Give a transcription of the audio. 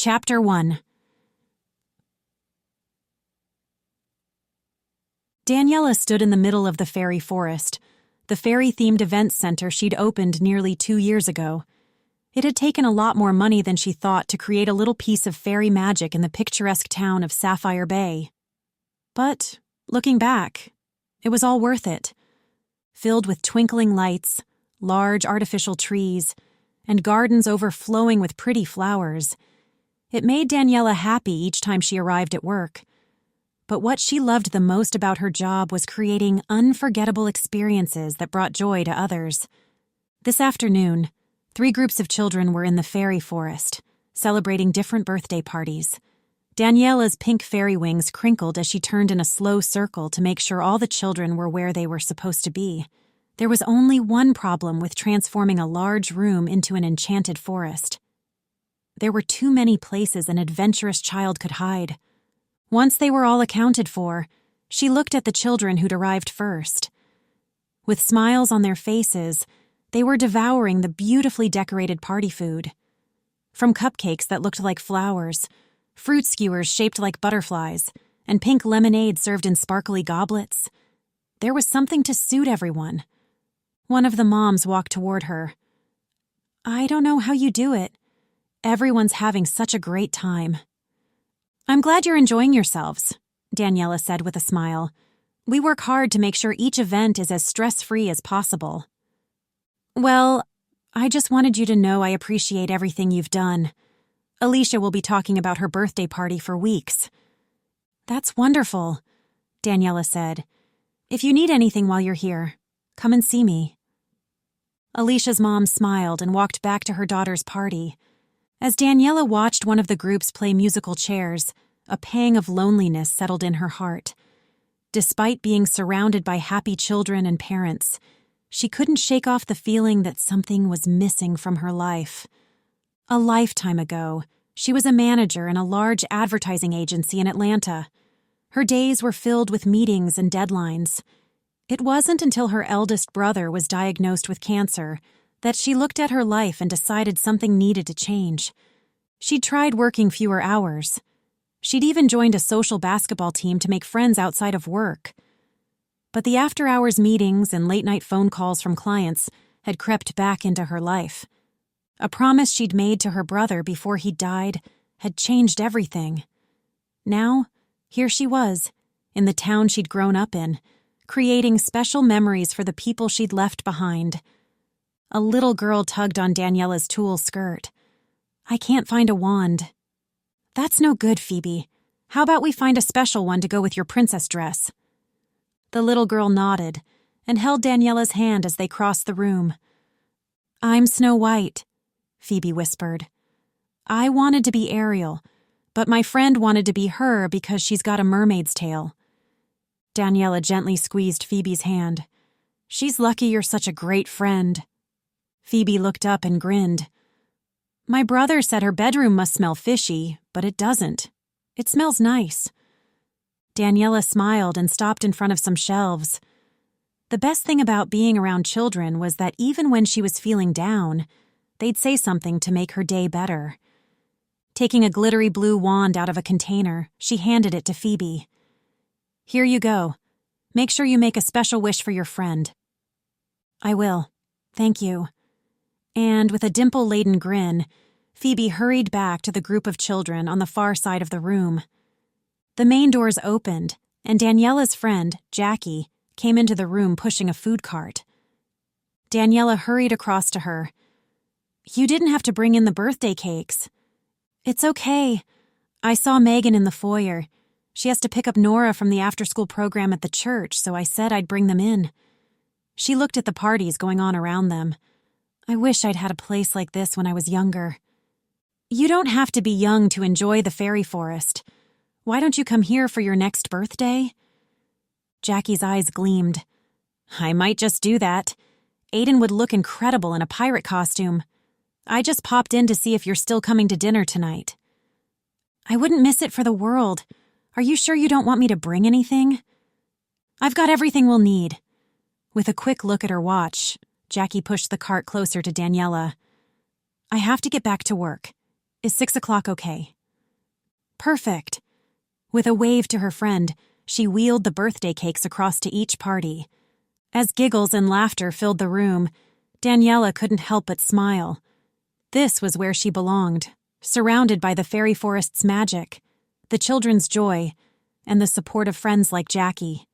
Chapter 1. Daniela stood in the middle of the fairy forest, the fairy-themed events center she'd opened nearly 2 years ago. It had taken a lot more money than she thought to create a little piece of fairy magic in the picturesque town of Sapphire Bay. But, looking back, it was all worth it. Filled with twinkling lights, large artificial trees, and gardens overflowing with pretty flowers, it made Daniela happy each time she arrived at work. But what she loved the most about her job was creating unforgettable experiences that brought joy to others. This afternoon, 3 groups of children were in the fairy forest, celebrating different birthday parties. Daniela's pink fairy wings crinkled as she turned in a slow circle to make sure all the children were where they were supposed to be. There was only one problem with transforming a large room into an enchanted forest. There were too many places an adventurous child could hide. Once they were all accounted for, she looked at the children who'd arrived first. With smiles on their faces, they were devouring the beautifully decorated party food. From cupcakes that looked like flowers, fruit skewers shaped like butterflies, and pink lemonade served in sparkly goblets, there was something to suit everyone. One of the moms walked toward her. "I don't know how you do it. Everyone's having such a great time." "I'm glad you're enjoying yourselves," Daniela said with a smile. "We work hard to make sure each event is as stress-free as possible." "Well, I just wanted you to know I appreciate everything you've done. Alicia will be talking about her birthday party for weeks." "That's wonderful," Daniela said. "If you need anything while you're here, come and see me." Alicia's mom smiled and walked back to her daughter's party. As Daniela watched one of the groups play musical chairs, a pang of loneliness settled in her heart. Despite being surrounded by happy children and parents, she couldn't shake off the feeling that something was missing from her life. A lifetime ago, she was a manager in a large advertising agency in Atlanta. Her days were filled with meetings and deadlines. It wasn't until her eldest brother was diagnosed with cancer that she looked at her life and decided something needed to change. She'd tried working fewer hours. She'd even joined a social basketball team to make friends outside of work. But the after-hours meetings and late-night phone calls from clients had crept back into her life. A promise she'd made to her brother before he died had changed everything. Now, here she was, in the town she'd grown up in, creating special memories for the people she'd left behind. A little girl tugged on Daniela's tulle skirt. "I can't find a wand." "That's no good, Phoebe. How about we find a special one to go with your princess dress?" The little girl nodded and held Daniela's hand as they crossed the room. "I'm Snow White," Phoebe whispered. "I wanted to be Ariel, but my friend wanted to be her because she's got a mermaid's tail." Daniela gently squeezed Phoebe's hand. "She's lucky you're such a great friend." Phoebe looked up and grinned. "My brother said her bedroom must smell fishy, but it doesn't. It smells nice." Daniela smiled and stopped in front of some shelves. The best thing about being around children was that even when she was feeling down, they'd say something to make her day better. Taking a glittery blue wand out of a container, she handed it to Phoebe. "Here you go. Make sure you make a special wish for your friend." "I will. Thank you." And with a dimple-laden grin, Phoebe hurried back to the group of children on the far side of the room. The main doors opened, and Daniela's friend, Jackie, came into the room pushing a food cart. Daniela hurried across to her. "You didn't have to bring in the birthday cakes." "It's okay. I saw Megan in the foyer. She has to pick up Nora from the after-school program at the church, so I said I'd bring them in." She looked at the parties going on around them. "I wish I'd had a place like this when I was younger." "You don't have to be young to enjoy the fairy forest. Why don't you come here for your next birthday?" Jackie's eyes gleamed. "I might just do that. Aiden would look incredible in a pirate costume. I just popped in to see if you're still coming to dinner tonight." "I wouldn't miss it for the world. Are you sure you don't want me to bring anything?" "I've got everything we'll need." With a quick look at her watch, Jackie pushed the cart closer to Daniela. "I have to get back to work. Is 6 o'clock okay?" Perfect. With a wave to her friend, she wheeled the birthday cakes across to each party. As giggles and laughter filled the room, Daniela couldn't help but smile. This was where she belonged, surrounded by the fairy forest's magic, the children's joy, and the support of friends like Jackie.